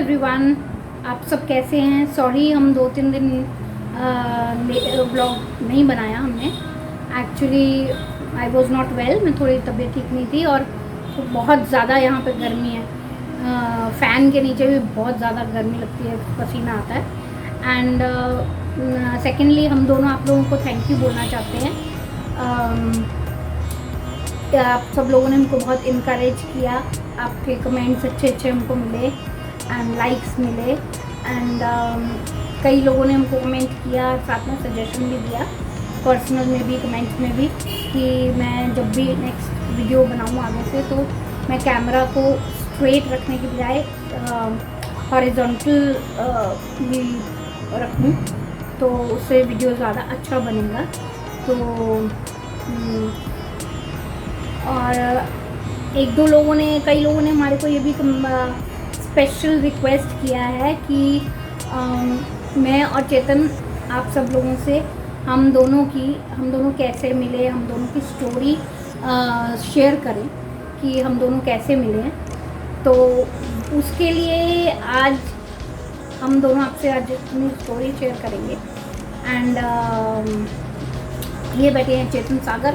Everyone, आप सब कैसे हैं। सॉरी हम 2-3 दिन ब्लॉग नहीं बनाया हमने। Actually I was not well, मैं थोड़ी तबीयत ठीक नहीं थी और बहुत ज़्यादा यहाँ पे गर्मी है। फ़ैन के नीचे भी बहुत ज़्यादा गर्मी लगती है, पसीना आता है। एंड सेकेंडली हम दोनों आप लोगों को थैंक यू बोलना चाहते हैं। आप सब लोगों ने हमको बहुत इनकरेज किया, आपके कमेंट्स अच्छे हमको मिले एंड लाइक्स मिले एंड कई लोगों ने हमको कमेंट किया, साथ में सजेशन भी दिया पर्सनल में भी, कमेंट्स में भी, कि मैं जब भी नेक्स्ट वीडियो बनाऊँ आगे से तो मैं कैमरा को स्ट्रेट रखने की बजाय हॉरिजॉन्टल भी रखूँ, तो उससे वीडियो ज़्यादा अच्छा बनेगा। तो और कई लोगों ने हमारे को ये भी स्पेशल रिक्वेस्ट किया है कि मैं और चेतन आप सब लोगों से हम दोनों कैसे मिले, हम दोनों की स्टोरी शेयर करें कि हम दोनों कैसे मिले हैं। तो उसके लिए आज हम दोनों आपसे आज अपनी स्टोरी शेयर करेंगे। एंड ये बैठे हैं चेतन सागर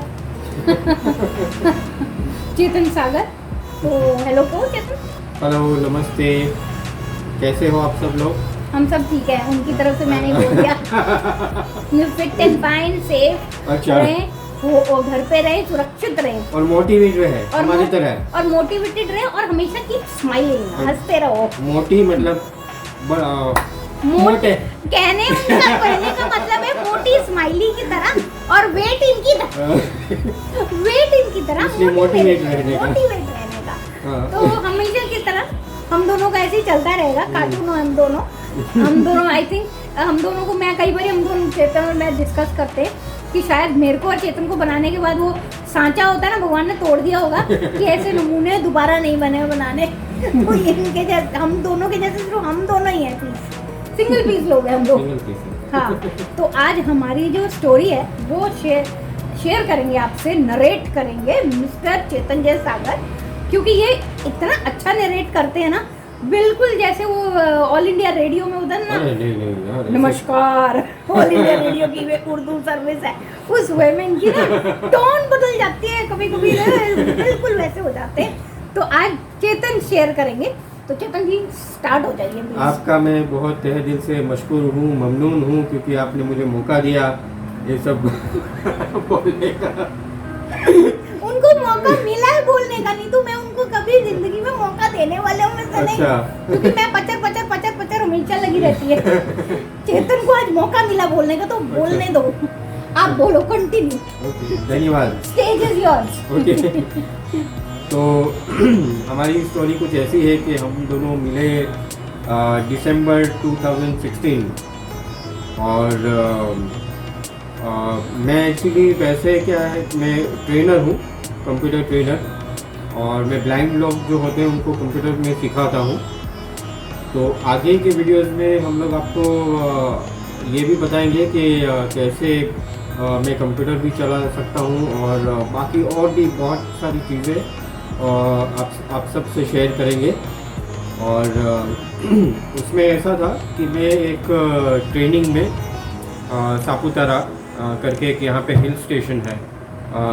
चेतन सागर। तो हेलो को चेतन। हेलो, नमस्ते, कैसे हो आप सब लोग? हम सब ठीक है, उनकी तरफ से मैंने बोल दिया। फिट एंड फाइन, सेफ रहें, वो घर पे रहें, सुरक्षित रहें और मोटिवेटेड रहे हमारी तरह, और मोटिवेटेड रहें और हमेशा कीप स्माइलिंग, हंसते रहो। मोटी मतलब मोटे कहने का मतलब है मोटी स्माइली की तरह और वेट इनकी तरह मोटिवेट रहने का। तो हमेशा की तरह हम दोनों का ऐसे ही चलता रहेगा। कार्टून हम दोनों आई थिंक हम दोनों को, मैं कई बार हम दोनों चेतन और मैं डिस्कस करते हैं कि शायद मेरे को और चेतन को बनाने के बाद वो सांचा होता है ना, भगवान ने तोड़ दिया होगा कि ऐसे नमूने दोबारा नहीं बने बनाने। तो इनके जैसे हम दोनों के जैसे सिर्फ हम दोनों ही हैं, सिंगल पीस लोग हैं हम लोग। हाँ, तो आज हमारी जो स्टोरी है वो शेयर करेंगे आपसे, नरेट करेंगे मिस्टर चेतन जय सागर, क्योंकि ये इतना अच्छा नरेट करते हैं ना, बिल्कुल जैसे वो ऑल इंडिया रेडियो में उधर ना, नमस्कार ऑल इंडिया रेडियो की वे उर्दू सर्विस है, उस वे में इनकी ना टोन बदल जाती है कभी कभी, बिल्कुल वैसे हो जाते हैं। तो आज चेतन शेयर करेंगे, तो चेतन जी स्टार्ट हो जाइए। आपका मैं बहुत तहे दिल से मशकूर हूँ, ममनून हूँ, क्योंकि आपने मुझे मौका दिया ये सब बोलने का। उनको मौका मिला है बोलने का, नहीं तो मैं उनको कभी जिंदगी में मौका देने वाले हूँ नहीं, क्योंकि मैं पचर हमेशा लगी रहती है। चेतन को आज मौका मिला बोलने का, तो बोलने दो, आप बोलो, कंटिन्यू। धन्यवाद, स्टेज इज योर्स। तो हमारी स्टोरी कुछ ऐसी है कि हम दोनों मिले दिसंबर 2016 और मैं एक्चुअली वैसे क्या है, मैं ट्रेनर हूँ, कंप्यूटर ट्रेनर, और मैं ब्लाइंड लोग जो होते हैं उनको कंप्यूटर में सिखाता हूँ। तो आगे के वीडियोस में हम लोग आपको ये भी बताएंगे कि कैसे मैं कंप्यूटर भी चला सकता हूँ और बाकी और भी बहुत सारी चीज़ें आप सबसे शेयर करेंगे। और उसमें ऐसा था कि मैं एक ट्रेनिंग में सापुतारा करके एक यहाँ पे हिल स्टेशन है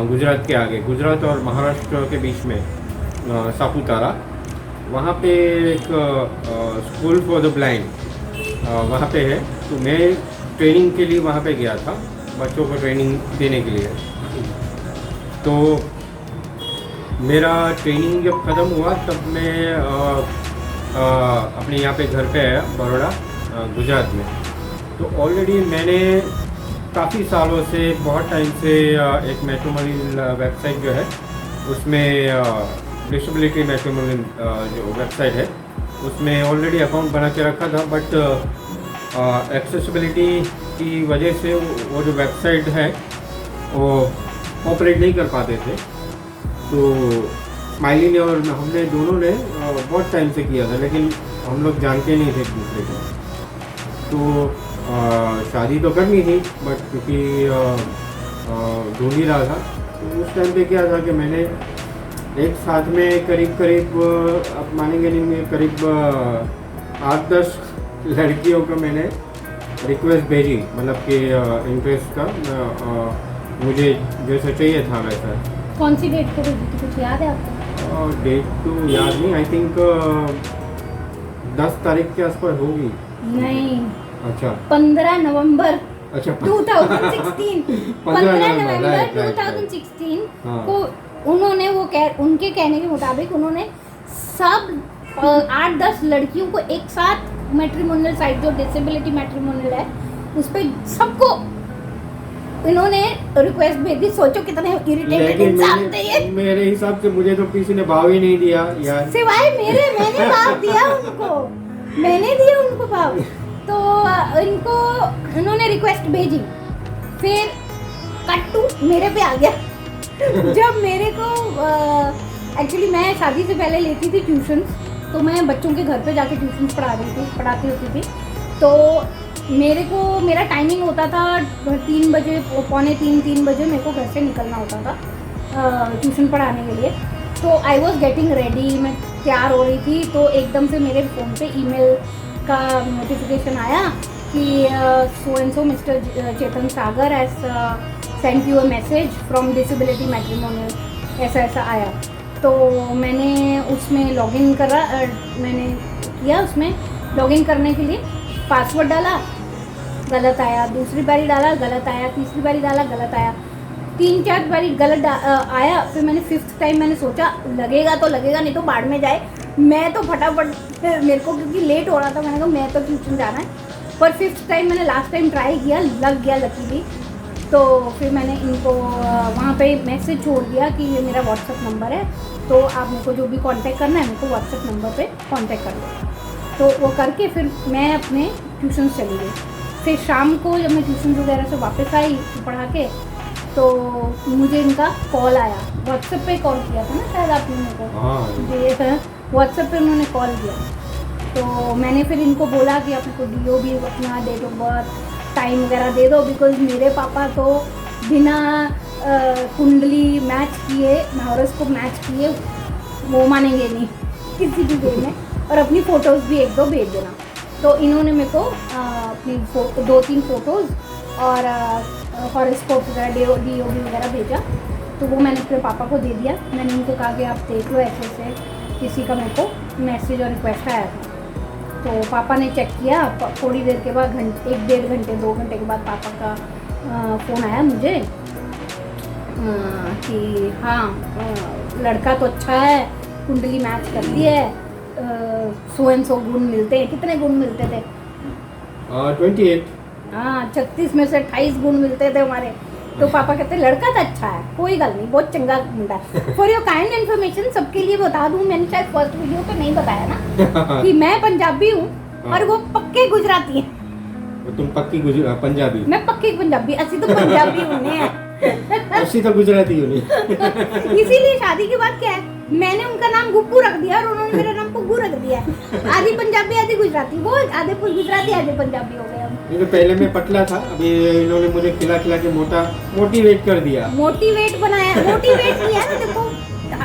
गुजरात के आगे, गुजरात और महाराष्ट्र के बीच में सापुतारा, वहाँ पे एक स्कूल फॉर द ब्लाइंड वहाँ पे है। तो मैं ट्रेनिंग के लिए वहाँ पे गया था, बच्चों को ट्रेनिंग देने के लिए। तो मेरा ट्रेनिंग जब ख़त्म हुआ तब मैं अपने यहाँ पे घर पे आया, बड़ौदा गुजरात में। तो ऑलरेडी मैंने काफ़ी सालों से, बहुत टाइम से एक मैट्रिमोनियल वेबसाइट जो है उसमें डिसेबिलिटी मैट्रिमोनियल जो वेबसाइट है उसमें ऑलरेडी अकाउंट बना के रखा था, बट एक्सेसिबिलिटी की वजह से वो जो वेबसाइट है वो ऑपरेट नहीं कर पाते थे। तो स्माइली ने और हमने दोनों ने बहुत टाइम से किया था, लेकिन हम लोग जानते नहीं थे एक दूसरे को। तो शादी तो करनी थी, बट क्योंकि ढूंढ ही रहा था, तो उस टाइम पे क्या था कि मैंने एक साथ में करीब आप मानेंगे नहीं, मैं करीब 8-10 लड़कियों को मैंने रिक्वेस्ट भेजी, मतलब कि इंटरेस्ट का मुझे जैसा चाहिए था वैसा। कौन सी डेट को भेजी थी, कुछ याद है आपको? डेट तो याद नहीं, आई थिंक 10 तारीख के आसपास होगी। नहीं, अच्छा 15 नवंबर अच्छा 2016 15 नवंबर right, right, 2016 हाँ। को उन्होंने उनके कहने के मुताबिक उन्होंने सब 8-10 लड़कियों को एक साथ मैट्रिमोनियल साइट जो डिसेबिलिटी मैट्रिमोनियल है उस पे सबको इन्होंने रिक्वेस्ट भेजी। सोचो कितने इरिटेटेड इंसान थे ये। मेरे हिसाब से मुझे तो किसी ने भाव ही नहीं दिया यार, सिवाय मैंने भाव दिया उनको, मैंने दिया उनको भाव। तो इनको इन्होंने रिक्वेस्ट भेजी, फिर कट टू मेरे पे आ गया। जब मेरे को एक्चुअली मैं शादी से पहले लेती थी ट्यूशन, तो मैं बच्चों के घर पे जाके ट्यूशन पढ़ाती होती थी। तो मेरा टाइमिंग होता था 3 बजे, पौने 3 बजे मेरे को घर से निकलना होता था ट्यूशन पढ़ाने के लिए। तो आई वॉज गेटिंग रेडी, मैं तैयार हो रही थी, तो एकदम से मेरे फ़ोन पे ईमेल का नोटिफिकेशन आया कि so and so mister Chetan Sagar has send you a message from disability matrimonial, ऐसा आया। तो मैंने उसमें लॉगिन करा, मैंने किया, उसमें लॉगिन करने के लिए पासवर्ड डाला, गलत आया, दूसरी बारी डाला गलत आया, तीसरी बारी डाला गलत आया, 3-4 बारी गलत आया। फिर मैंने 5th टाइम मैंने सोचा लगेगा तो लगेगा, नहीं तो बाढ़ में जाए। मैं तो फटाफट, मेरे को क्योंकि लेट हो रहा था, मैंने कहा मैं तो ट्यूशन जाना है। पर 5th टाइम मैंने लास्ट टाइम ट्राई किया, लग गया लकीली। तो फिर मैंने इनको वहाँ पे मैसेज छोड़ दिया कि ये मेरा व्हाट्सएप नंबर है, तो आप मेरे को जो भी कांटेक्ट करना है मेरे को व्हाट्सएप नंबर पे कांटेक्ट कर लो। तो वो करके फिर मैं अपने ट्यूशन चली गई। फिर शाम को जब मैं ट्यूशन वगैरह से वापस आई पढ़ा के, तो मुझे इनका कॉल आया, व्हाट्सएप पे कॉल किया था ना शायद आपने मेरे को, जी व्हाट्सएप पे उन्होंने कॉल किया। तो मैंने फिर इनको बोला कि आप को डीओ भी अपना डेट ऑफ बर्थ टाइम वगैरह दे दो, बिकॉज मेरे पापा तो बिना कुंडली मैच किए, हॉरोस्कोप मैच किए वो मानेंगे नहीं किसी भी वे में, और अपनी फ़ोटोज़ भी 1-2 भेज देना। तो इन्होंने मेरे को अपनी 2-3 फ़ोटोज़ और हॉरोस्कोप वगैरह डीओ वगैरह भेजा। तो वो मैंने अपने पापा को दे दिया। मैंने उनको कहा कि आप देख लो, ऐसे किसी का मेरे को मैसेज और रिक्वेस्ट आया था। तो पापा ने चेक किया, थोड़ी देर के बाद 1-1.5 घंटे 2 घंटे के बाद पापा का फ़ोन आया मुझे कि हाँ लड़का तो अच्छा है, कुंडली मैच करती है, सो एंड सो गुण मिलते हैं। कितने गुण मिलते थे? 28। हाँ, 36 में से 28 गुण मिलते थे हमारे। तो पापा कहते लड़का तो अच्छा है, कोई गल नहीं, बहुत चंगा मुंडा है। फॉर योर काइंड इन्फॉर्मेशन सबके लिए बता दूं, मैंने शायद फर्स्ट वीडियो पे नहीं बताया ना कि मैं पंजाबी हूँ और वो पक्के गुजराती हैं। तुम पक्की पंजाबी? मैं पक्की पंजाबी, असि तो पंजाबी होने हैं। असि तो गुजराती होने। इसीलिए शादी के बाद क्या है, मैंने उनका नाम गुप्पू रख दिया और उन्होंने मेरा नाम पुग्गू रख दिया। आधी पंजाबी आधी गुजराती, वो आधे गुजराती आधे पंजाबी हो गए हम। ये तो पहले मैं पतला था, अभी इन्होंने मुझे खिला के मोटिवेट कर दिया। मोटिवेट बनाया, मोटिवेट किया ना, देखो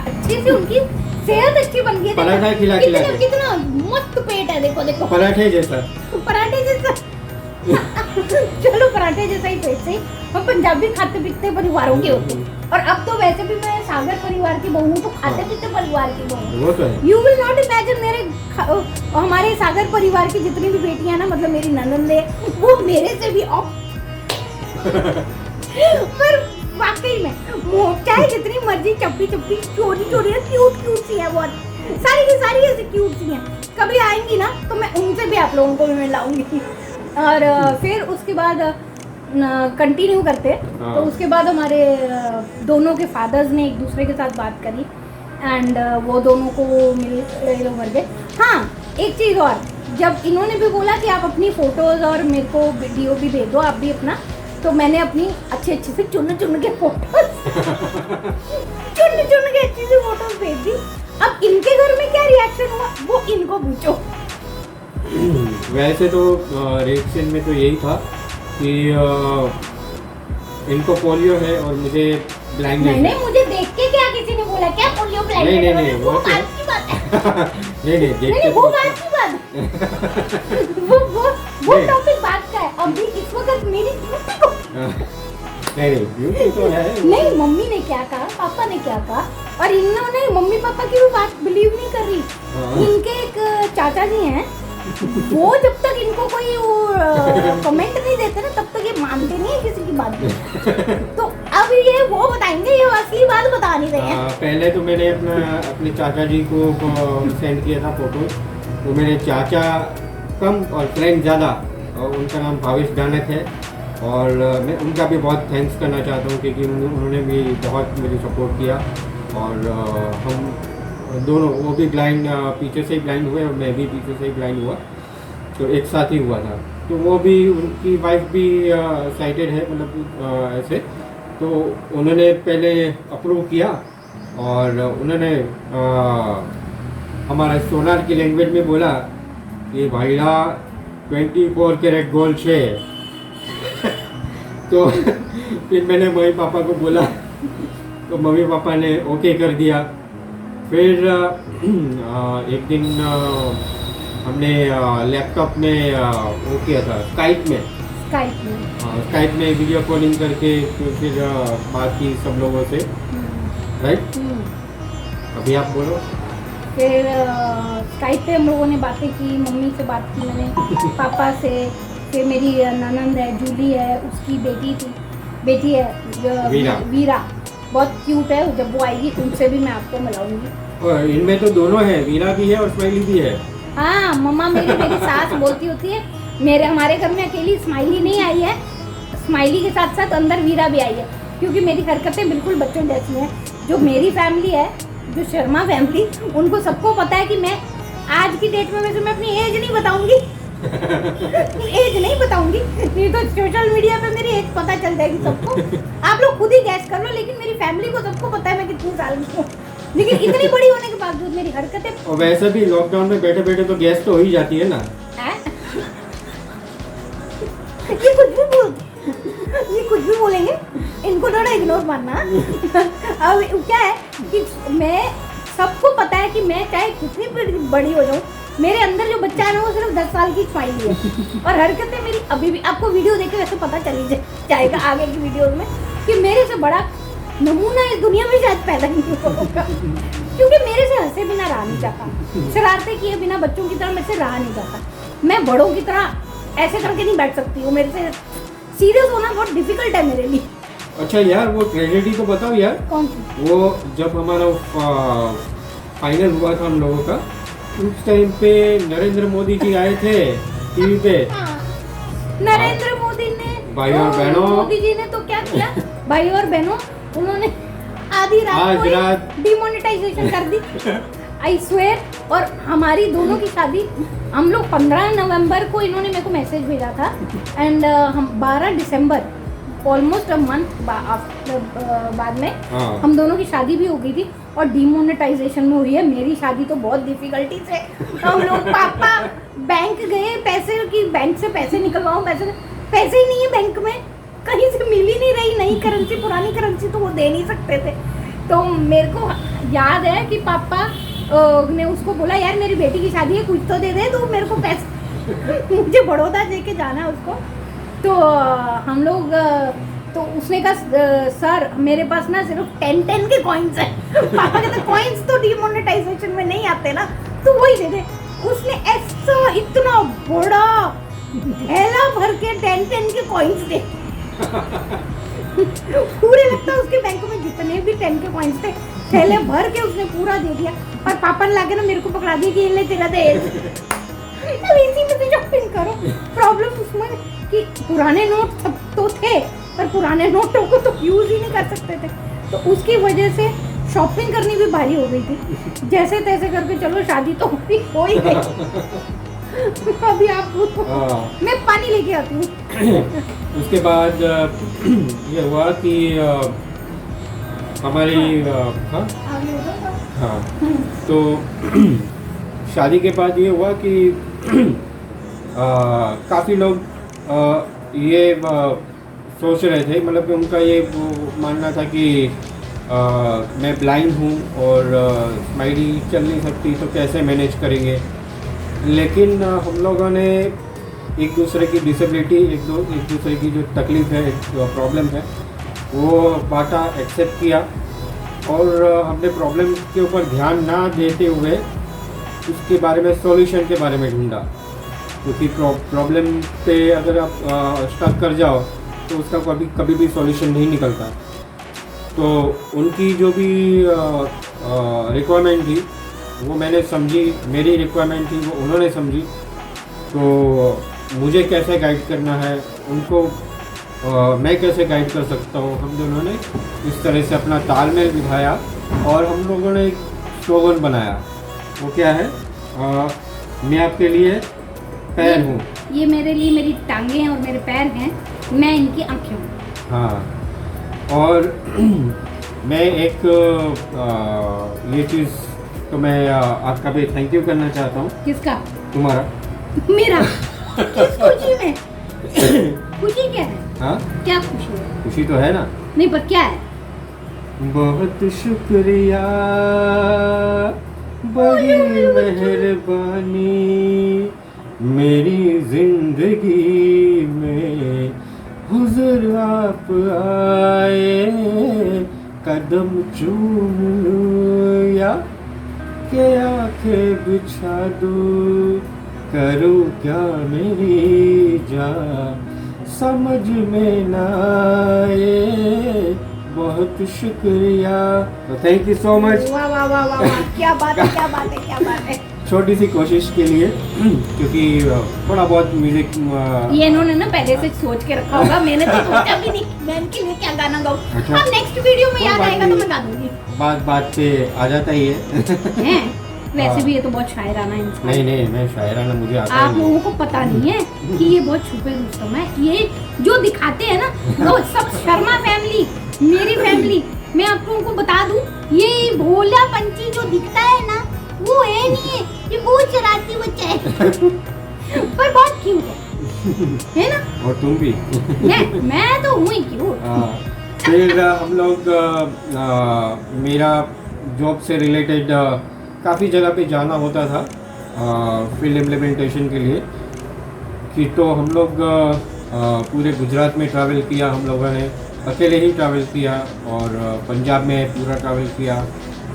अच्छे से उनकी सेहत अच्छी बन गई। पराठा खिला कितना मस्त पेट है, देखो पराठे जैसा। चलो पराठे जैसा ही पेट से हम पंजाबी खाते पीते परिवारों के होते हैं। और अब तो वैसे भी मैं सागर परिवार की बहू हूँ, तो खाते पीते परिवार की बहू हूँ। यू विल नॉट इमेजिन हमारे सागर परिवार की जितनी भी बेटियां ना, मतलब मेरी ननंद है, वो मेरे से भी पर वाकई में चाहे जितनी मर्जी चप्पी चोरी क्यूट सी है, बहुत सारी की सारी ऐसी क्यूट सी हैं। कभी आएंगी ना तो मैं उनसे भी आप लोगों को भी मिलाऊंगी। और फिर उसके बाद कंटिन्यू करते, तो उसके बाद हमारे दोनों के फादर्स ने एक दूसरे के साथ बात करी एंड वो दोनों को मर गए। हाँ, एक चीज़ और, जब इन्होंने भी बोला कि आप अपनी फ़ोटोज़ और मेरे को वीडियो भी भेज दो आप भी अपना, तो मैंने अपनी अच्छे से चुन के फोटोज चुन के अच्छी से फोटोज भेज दी। अब इनके घर में क्या रिएक्शन हुआ वो इनको पूछो। वैसे तो रिएक्शन में तो यही था कि इनको पोलियो है और मुझे ब्लाइंडनेस है। नहीं, मुझे देख के क्या किसी ने बोला क्या पोलियो ब्लाइंडनेस? नहीं, वो बात की बात है। नहीं, वो बात की बात वो नहीं। टॉपिक बात का है। अभी इस वक्त मेरी ब्यूटी को नहीं ब्यूटी तो है। नहीं, मम्मी ने क्या कहा, पापा ने क्या कहा, और इन्होंने मम्मी पापा की भी बात बिलीव नहीं कर रही। हाँ। इनके एक चाचा जी हैं, वो जब तक इनको कोई कमेंट नहीं देते ना, तब तक ये मानते नहीं है किसी की बात भी। तो अब ये वो बताएंगे, ये असली बात बता नहीं रहे हैं। पहले तो मैंने अपने चाचा जी को सेंड किया था फोटो। तो मेरे चाचा कम और फ्रेंड ज़्यादा, और उनका नाम भावेश दानक है। और मैं उनका भी बहुत थैंक्स करना चाहता हूँ, क्योंकि उन्होंने भी बहुत मुझे सपोर्ट किया। और हम दोनों, वो भी ब्लाइंड, पीछे से ही ब्लाइंड हुए और मैं भी पीछे से ही ब्लाइंड हुआ, तो एक साथ ही हुआ था। तो वो भी, उनकी वाइफ भी साइटेड है, मतलब ऐसे। तो उन्होंने पहले अप्रूव किया, और उन्होंने हमारा सोनार की लैंग्वेज में बोला कि भाईला 24 कैरेट गोल्ड है। तो फिर मैंने मम्मी पापा को बोला, तो मम्मी पापा ने ओके कर दिया। फिर एक दिन हमने लैपटॉप में वो किया था, स्काइप में वीडियो कॉलिंग करके, तो फिर बात की सब लोगों से, राइट। अभी आप बोलो। फिर स्काइप पे हम लोगों ने बातें की, मम्मी से बात की मैंने, पापा से। फिर मेरी ननंद है, जूली है, उसकी बेटी है वीरा, बहुत क्यूट है। जब वो आएगी उनसे भी मैं आपको मिलाऊंगी। और इनमें तो दोनों है, वीरा भी है और स्माइली भी है। हाँ, मम्मा मेरी सास बोलती होती है, हमारे घर में अकेली स्माइली नहीं आई है, स्माइली के साथ साथ अंदर वीरा भी आई है, क्योंकि मेरी हरकतें बिल्कुल बच्चों जैसी हैं। जो मेरी फैमिली है, जो शर्मा फैमिली, उनको सबको पता है कि मैं आज की डेट में वैसे मैं अपनी एज नहीं बताऊंगी। नहीं तो सोशल मीडिया पे मेरी एज पता चल जाएगी सबको। आप लोग खुद ही गैस कर लो, लेकिन मेरी फैमिली को सबको पता है मैं कितनी साल की हूँ। लेकिन इतनी बड़ी होने के बावजूद मेरी हरकतें। और वैसे भी लॉकडाउन में बैठे बैठे तो गैस तो हो ही जाती है ना। ये कुछ भी बोलेंगे, इनको थोड़ा इग्नोर मानना। अब क्या है कि मैं, सबको पता है कि मैं चाहे कितनी बड़ी हो जाऊँ, मेरे अंदर जो बच्चा है ना, वो सिर्फ 10 साल की स्माइली है। और हरकतें मेरी अभी भी, आपको वीडियो देख के वैसे पता चल ही जाएगा आगे की वीडियोस में, कि मेरे से बड़ा नमूना इस दुनिया में शायद पैदा नहीं होगा। क्योंकि मेरे से हंसे बिना रहा नहीं जाता, शरारतें किए बिना बच्चों की तरह मेरे से रहा नहीं जाता। मैं बड़ों की तरह ऐसे करके नहीं बैठ सकती हूँ, मेरे से सीरियस होना बहुत डिफिकल्ट है मेरे लिए। अच्छा यार, वो ट्रेजेडी तो बताओ यार। कौन सी? वो जब हमारा फाइनल हुआ था हम लोगों का, उस टाइम पे नरेंद्र मोदी जी आए थे टीवी पे। नरेंद्र मोदी ने, भाई और बहनों, मोदी जी ने तो क्या किया, भाई और बहनों, उन्होंने आधी रात डिमोनेटाइजेशन कर दी। I swear. और हमारी दोनों की शादी, हम लोग 15 नवंबर को, इन्होंने मेरे को मैसेज भेजा था, एंड हम 12 दिसंबर, ऑलमोस्ट अ मंथ बाद में हम दोनों की शादी भी हो गई थी, और डिमोनेटाइजेशन में हुई है। मेरी शादी तो बहुत डिफिकल्टी से, हम लोग पापा बैंक गए, पैसे की, बैंक से पैसे निकलवाओ, पैसे ही नहीं है बैंक में, कहीं से मिल ही नहीं रही नई करेंसी, पुरानी करेंसी तो वो दे नहीं सकते थे। तो मेरे को याद है कि पापा ने उसको बोला, यार मेरी बेटी की शादी है, कुछ तो दे दे, तो मेरे को पैसे मुझे बड़ौदा दे के जाना है उसको। तो हम लोग, तो उसने कहा सर मेरे पास ना सिर्फ 10 के कॉइन्स है। पापा कहते कॉइन्स तो डिमोनेटाइजेशन में नहीं आते ना, तो वही दे दे। उसने ऐसा इतना बड़ा थैला भर के 10 के कॉइन्स दे। पूरे लगता है उसके बैंक में जितने भी 10 के कॉइन्स थे, थैले भर के उसने पूरा दे दिया। और पापा ने लाके ना मेरे को पकड़ा दिया कि ये ले तेरा दहेज। अब इसी में से शॉपिंग करो। प्रॉब्लम उसमें कि पुराने नोट सब तो थे, पर पुराने नोटों को तो यूज ही नहीं कर सकते थे, तो उसकी वजह से शॉपिंग करनी भी भारी हो गई थी। जैसे तैसे करके चलो शादी तो हो ही गई। अभी आप मैं पानी लेके आती हूँ। उसके बाद ये हुआ कि हमारी हाँ, तो शादी के बाद ये हुआ कि काफ़ी लोग ये सोच रहे थे, मतलब कि उनका ये मानना था कि मैं ब्लाइंड हूँ और स्माइली चल नहीं सकती, तो कैसे मैनेज करेंगे। लेकिन हम लोगों ने एक दूसरे की डिसेबिलिटी, एक दूसरे की जो तकलीफ़ है, एक प्रॉब्लम है, वो बाटा, एक्सेप्ट किया और हमने प्रॉब्लम के ऊपर ध्यान ना देते हुए उसके बारे में, सॉल्यूशन के बारे में ढूंढा। क्योंकि प्रॉब्लम पे अगर आप स्टक कर जाओ तो उसका कभी भी सॉल्यूशन नहीं निकलता। तो उनकी जो भी रिक्वायरमेंट थी वो मैंने समझी, मेरी रिक्वायरमेंट थी वो उन्होंने समझी। तो मुझे कैसे गाइड करना है उनको, मैं कैसे गाइड कर सकता हूँ, हम दोनों ने इस तरह से अपना तालमेल बिठाया और हम लोगों ने एक स्लोगन बनाया। वो क्या है? मैं आपके लिए पैर हूँ। ये मेरे लिए मेरी टांगे हैं और मेरे पैर हैं, मैं इनकी आँखें हूँ। हाँ, और मैं एक ये चीज़ तो मैं आपका भी थैंक यू करना चाहता हूँ। किसका? तुम्हारा। मेरा? किस खुशी में? खुशी क्या है? हाँ, क्या खुशी है? खुशी तो है ना। नहीं, पर क्या है? बहुत शुक्रिया, बड़ी मेहरबानी, मेरी जिंदगी में हुजूर आप आए, कदम चूम लूं या के आंखें बिछा दूं, करूं क्या मेरी जान समझ में ना आए, बहुत शुक्रिया। तो थैंक यू सो मच। वाह वाह वाह वाह वाह, क्या बात है, क्या बात है, क्या बात है। छोटी सी कोशिश के लिए, क्योंकि थोड़ा बहुत म्यूजिक ये इन्होंने ना पहले से सोच के रखा होगा, मैंने तो सोचा भी नहीं मैं इनके लिए क्या गाना गाऊं। अच्छा। अब नेक्स्ट वीडियो में याद आएगा तो मैं गा दूंगी। बात पे आ जाता ही है। हैं? वैसे भी ये तो बहुत शायराना इंसान है। नहीं, मैं शायराना मुझे आता आप ही लोगों को पता नहीं है कि ये बहुत छुपे रुस्तम है। ये जो दिखाते हैं ना वो सब शर्मा फैमिली, मेरी फैमिली, मैं आप लोगों को बता दूं, ये भोला पंछी जो दिखता है ना वो है नहीं है, ये बहुत शरारती बच्चा है। पर बहुत क्यूट है ना? और तुम भी। मैं तो हूँ ही क्यूट। फिर हम लोग मेरा जॉब से रिलेटेड काफ़ी जगह पे जाना होता था फील्ड इम्प्लीमेंटेशन के लिए, कि तो हम लोग पूरे गुजरात में ट्रैवल किया, हम लोगों ने अकेले ही ट्रैवल किया, और पंजाब में पूरा ट्रैवल किया,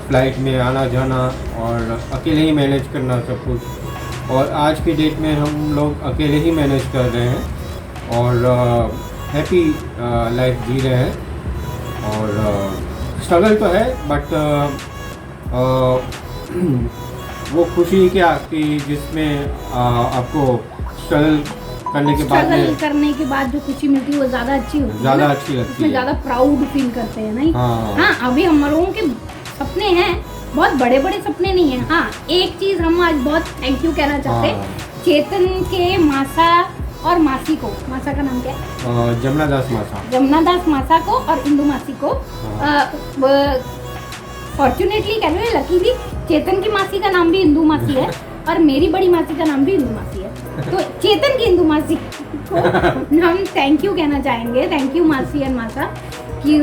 फ्लाइट में आना जाना और अकेले ही मैनेज करना सब कुछ। और आज की डेट में हम लोग अकेले ही मैनेज कर रहे हैं और हैप्पी लाइफ जी रहे हैं। और स्ट्रगल तो है, बट वो खुशी क्या कि जिसमें आपको स्ट्रगल करने के बाद स्ट्रगल करने के बाद जो खुशी मिलती है वो ज़्यादा अच्छी होती है, ज़्यादा अच्छी लगती उसमें है, ज़्यादा प्राउड फील करते हैं। नहीं हाँ, अभी हम लोगों के सपने हैं, बहुत बड़े बड़े सपने नहीं हैं। हाँ, एक चीज़ हम आज बहुत थैंक यू कहना चाहते हैं, चेतन के मासा और मासी को। मासा का नाम क्या है? जमुना दास मासा। जमुना दास मासा को और इंदू मासी को फॉर्चुनेटली कह लो, लकीली चेतन की मासी का नाम भी इंदू मासी है और मेरी बड़ी मासी का नाम भी इंदू मासी है। तो चेतन की इंदू मासी को हम थैंक यू कहना चाहेंगे। थैंक यू मासी एंड मासा कि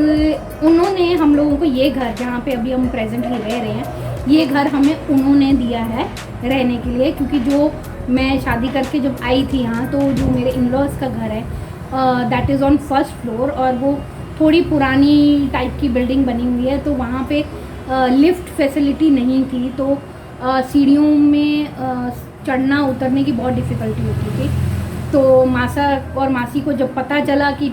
उन्होंने हम लोगों को ये घर, जहाँ पे अभी हम प्रेजेंटली रह रहे हैं, ये घर हमें उन्होंने दिया है रहने के लिए। क्योंकि जो मैं शादी करके जब आई थी यहाँ, तो जो मेरे इन लॉज का घर है that is on first floor, और वो थोड़ी पुरानी टाइप की बिल्डिंग बनी हुई है, तो वहाँ पे लिफ्ट फैसिलिटी नहीं थी, तो सीढ़ियों में चढ़ना उतरने की बहुत डिफ़िकल्टी होती थी। तो मासा और मासी को जब पता चला कि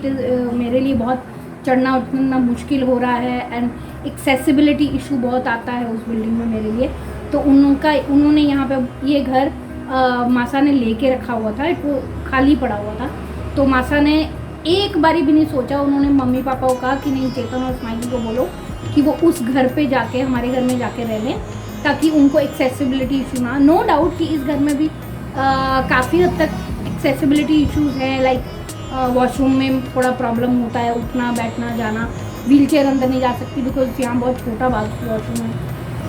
मेरे लिए बहुत चढ़ना उतरना मुश्किल हो रहा है एंड एक्सेसिबिलिटी इशू बहुत आता है उस बिल्डिंग में मेरे लिए, तो उन्होंने यहाँ पे ये घर मासा ने लेके रखा हुआ था, वो खाली पड़ा हुआ था। तो मासा ने एक बारी भी नहीं सोचा, उन्होंने मम्मी पापा को कहा कि नहीं, चेतन और स्माइली को बोलो कि वो उस घर पे जाके, हमारे घर में जाके रह लें, ताकि उनको एक्सेसिबिलिटी इशू ना। नो डाउट कि इस घर में भी काफ़ी हद तक एक्सेसिबिलिटी इश्यूज हैं, लाइक वॉशरूम में थोड़ा प्रॉब्लम होता है, उठना बैठना जाना, व्हीलचेयर अंदर नहीं जा सकती बिकॉज यहाँ बहुत छोटा वॉशरूम है।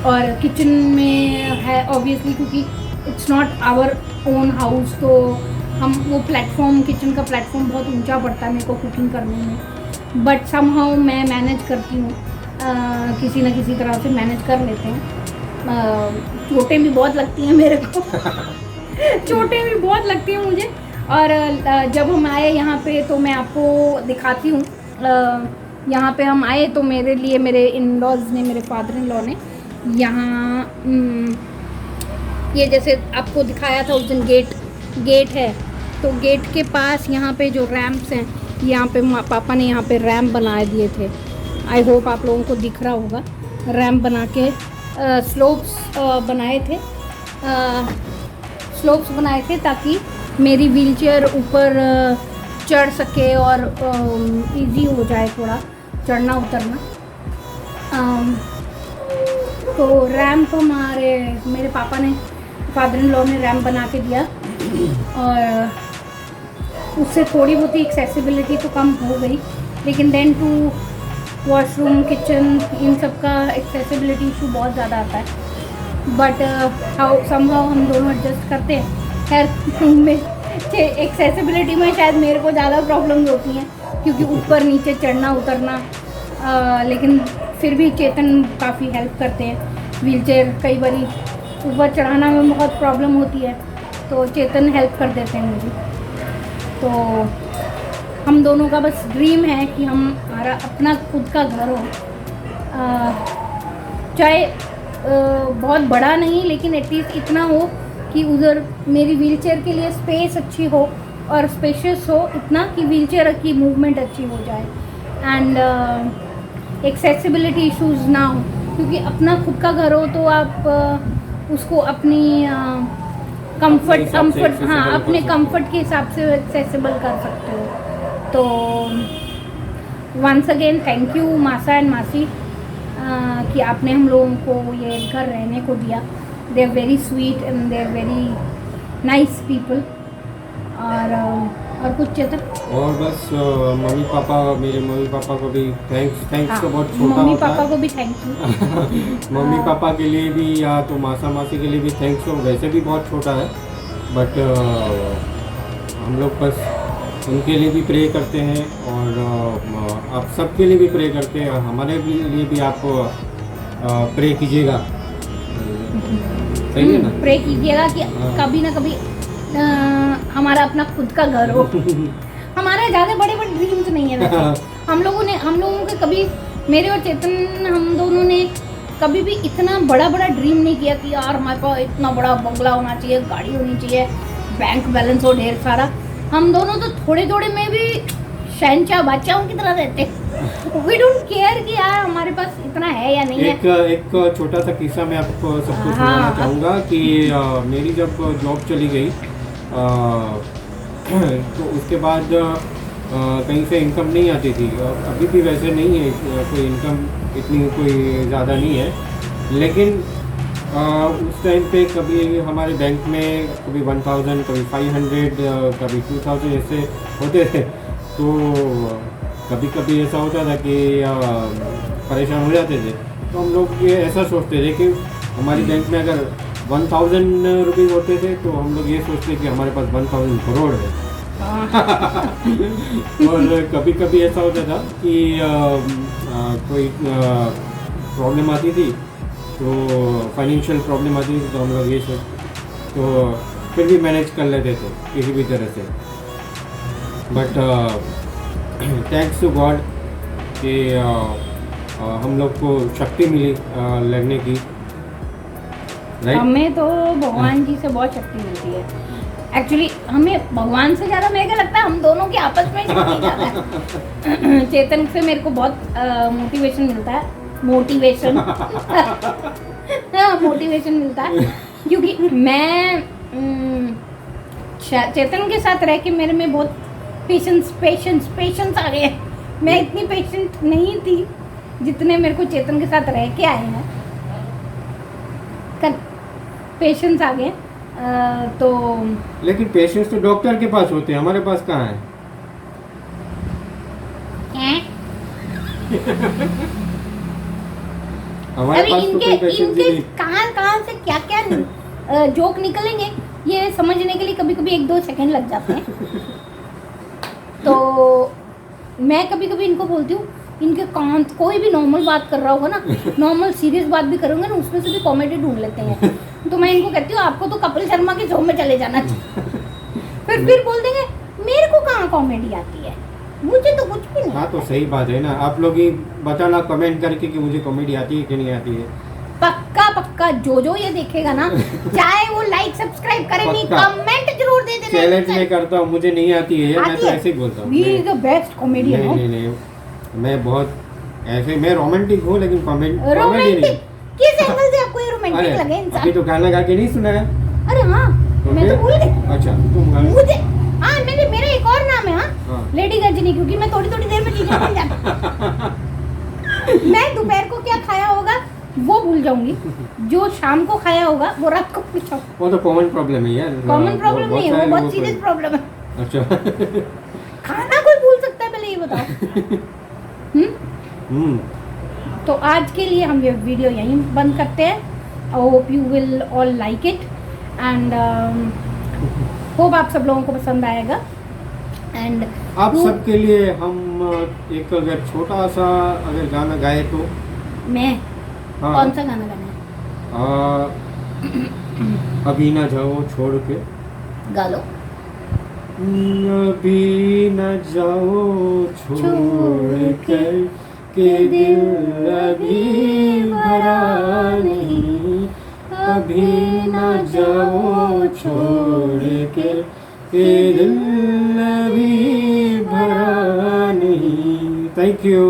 और किचन में है ऑब्वियसली, क्योंकि it's not our own house, तो हम वो प्लेटफॉर्म, किचन का प्लेटफॉर्म बहुत ऊंचा पड़ता है मेरे को कुकिंग करने में, बट समहाउ मैं मैनेज करती हूँ, किसी न किसी तरह से मैनेज कर लेते हैं। चोटें भी बहुत लगती हैं मेरे को चोटें भी बहुत लगती हैं मुझे। और जब हम आए यहाँ पे तो मैं आपको दिखाती हूँ। यहाँ पे हम आए तो मेरे लिए मेरे इन लॉज ने, मेरे फादर इन लॉ ने यहाँ ये जैसे आपको दिखाया था उस दिन गेट है, तो गेट के पास यहाँ पे जो रैम्प्स हैं, यहाँ पे पापा ने यहाँ पे रैम्प बना दिए थे। आई होप आप लोगों को दिख रहा होगा। रैम्प बना के स्लोप्स बनाए थे ताकि मेरी व्हीलचेयर ऊपर चढ़ सके और इजी हो जाए थोड़ा चढ़ना उतरना। तो रैम्प मेरे पापा ने, फादर इन लॉ ने रैम्प बना के दिया और उससे थोड़ी बहुत ही एक्सेसिबिलिटी तो कम हो गई, लेकिन देन टू वॉशरूम, किचन, इन सब का एक्सेसिबिलिटी इशू बहुत ज़्यादा आता है। बट समहाउ हम दोनों एडजस्ट करते हैं। खैर में एक्सेसिबिलिटी में शायद मेरे को ज़्यादा प्रॉब्लम्स होती हैं क्योंकि ऊपर नीचे चढ़ना उतरना, लेकिन फिर भी चेतन काफ़ी हेल्प करते हैं। व्हीलचेयर कई बार ऊपर चढ़ाना में बहुत प्रॉब्लम होती है तो चेतन हेल्प कर देते हैं मुझे। तो हम दोनों का बस ड्रीम है कि हमारा अपना खुद का घर हो, चाहे बहुत बड़ा नहीं लेकिन एटलीस्ट इतना हो कि उधर मेरी व्हीलचेयर के लिए स्पेस अच्छी हो और स्पेशियस हो इतना कि व्हीलचेयर की मूवमेंट अच्छी हो जाए एंड एक्सेसिबिलिटी इश्यूज ना हो, क्योंकि अपना खुद का घर हो तो आप उसको अपनी कंफर्ट अपने कंफर्ट के हिसाब से एक्सेसिबल कर सकते हो। तो वंस अगेन थैंक यू मासा एंड मासी कि आपने हम लोगों को ये घर रहने को दिया। They are very sweet and they are very nice people. और कुछ चेतन? और बस मेरे मम्मी पापा को भी थैंक्स तो बहुत छोटा मम्मी होता पापा है। को भी थैंक यू। मम्मी पापा के लिए भी या तो मासा मासी के लिए भी थैंक्स हो, वैसे भी बहुत छोटा है बट हम लोग बस उनके लिए भी प्रे करते हैं और आप सबके लिए भी प्रे करते हैं। हमारे लिए भी आप प्रे कीजिएगा, सही है ना? प्रे कीजिएगा कि कभी ना कभी हमारा अपना खुद का घर हो। हमारे ज़्यादा बड़े बड़े ड्रीम्स नहीं है वैसे। हम लोगों के कभी, मेरे और चेतन हम दोनों ने कभी भी इतना बड़ा ड्रीम नहीं किया कि यार हमारे पास इतना बड़ा बंगला होना चाहिए, गाड़ी होनी चाहिए, बैंक बैलेंस हो ढेर सारा। हम दोनों तो थोड़े में भी शहंशाह बादशाहों की तरह रहते। वी डोंट केयर कि यार हमारे पास इतना है या नहीं है। एक छोटा सा किस्सा मैं आपको सबको सुनाना चाहूँगा कि मेरी जब जॉब चली गई तो उसके बाद कहीं से इनकम नहीं आती थी। अभी भी वैसे नहीं है, कोई इनकम इतनी कोई ज़्यादा नहीं है, लेकिन उस टाइम पे कभी हमारे बैंक में कभी 1000, कभी 500, कभी 2000 ऐसे होते थे। तो कभी कभी ऐसा होता था कि परेशान हो जाते थे। तो हम लोग ये ऐसा सोचते थे कि हमारी बैंक में अगर 1000 रुपये होते थे तो हम लोग ये सोचते कि हमारे पास 1000 करोड़ है। और कभी कभी ऐसा होता था कि कोई प्रॉब्लम आती थी, तो फाइनेंशियल प्रॉब्लम आती थी, तो हम लोग ये तो फिर भी मैनेज कर लेते थे किसी भी तरह से। बट थैंक्स टू गॉड कि हम लोग को शक्ति मिली लड़ने की। हमें तो भगवान जी से बहुत शक्ति मिलती है। एक्चुअली हमें भगवान से ज़्यादा मेरे को लगता है हम दोनों के आपस में शक्ति ज़्यादा है। चेतन से मेरे को बहुत मोटिवेशन मिलता है। मोटिवेशन मिलता है क्योंकि मैं चेतन के साथ रह के मेरे में बहुत पेशेंस आ गए। मैं इतनी पेशेंट नहीं थी जितने मेरे को चेतन के साथ रह के आए हैं। पेशेंस आ गए। तो लेकिन पेशेंस तो डॉक्टर के पास होते हैं, हमारे पास कहाँ है? हमारे पास इनके कहाँ से क्या जोक निकलेंगे ये समझने के लिए कभी कभी 1-2 सेकंड लग जाते हैं। तो मैं कभी कभी इनको बोलती हूँ, इनके कान, कोई भी नॉर्मल बात कर रहा होगा ना, नॉर्मल सीरियस बात भी करूँगा ना, उसमें से भी कॉमेडी ढूंढ लेते हैं। तो मैं इनको कहती हूँ आपको तो कपिल शर्मा के शो में चले जाना चाहिए। फिर बोल देंगे मेरे को कहाँ कॉमेडी आती है, मुझे तो कुछ भी नहीं। हाँ तो सही बात है ना, आप लोग ही बताना कमेंट करके कि मुझे कॉमेडी आती है कि नहीं आती है। पक्का पक्का जो ये देखेगा ना चाहे वो लाइक सब्सक्राइब करे नहीं, पक्का। कमेंट जरूर दे देना। चैलेंज में करता हूँ, मुझे नहीं आती है, मैं तो ऐसे ही बोलता हूँ। He is the best comedian. नहीं, मैं बहुत ऐसे, मैं रोमांटिक हूँ लेकिन कॉमेडी नहीं। रोमांटिक किस एंगल से आपको ये रोमांटिक लगे इंसान? अभी तो गाना गा के नहीं सुना है। अरे हाँ मैं तो भूल गई। अच्छा तुम गाना। मुझे हाँ मेरा एक और नाम है हाँ हाँ। लेडी गजनी, क्योंकि मैं थोड़ी थोड़ी देर में चीजें भूल जाती। मैं दोपहर को क्या खाया होगा वो भूल जाऊंगी, जो शाम को खाया होगा वो रात को भूल जाऊंगी। वो तो कॉमन प्रॉब्लम है यार। कॉमन प्रॉब्लम नहीं है, वो बहुत सीरियस प्रॉब्लम है। अच्छा खाना कोई भूल सकता है, पहले ये बताओ। तो आज के लिए हम ये वीडियो यहीं बंद करते हैं। I hope you will all like it and hope आप सब लोगों को पसंद आएगा। एंड आप सबके लिए हम एक अगर छोटा सा अगर गाना गाए तो। मैं हाँ। कौन सा गाना गाना है? अभी ना जाओ छोड़ के। गा लो। अभी न जाओ छोड़ कर के दिल अभी भरा नहीं, अभी न जाओ छोड़ के दिल अभी भरा नहीं। Thank you.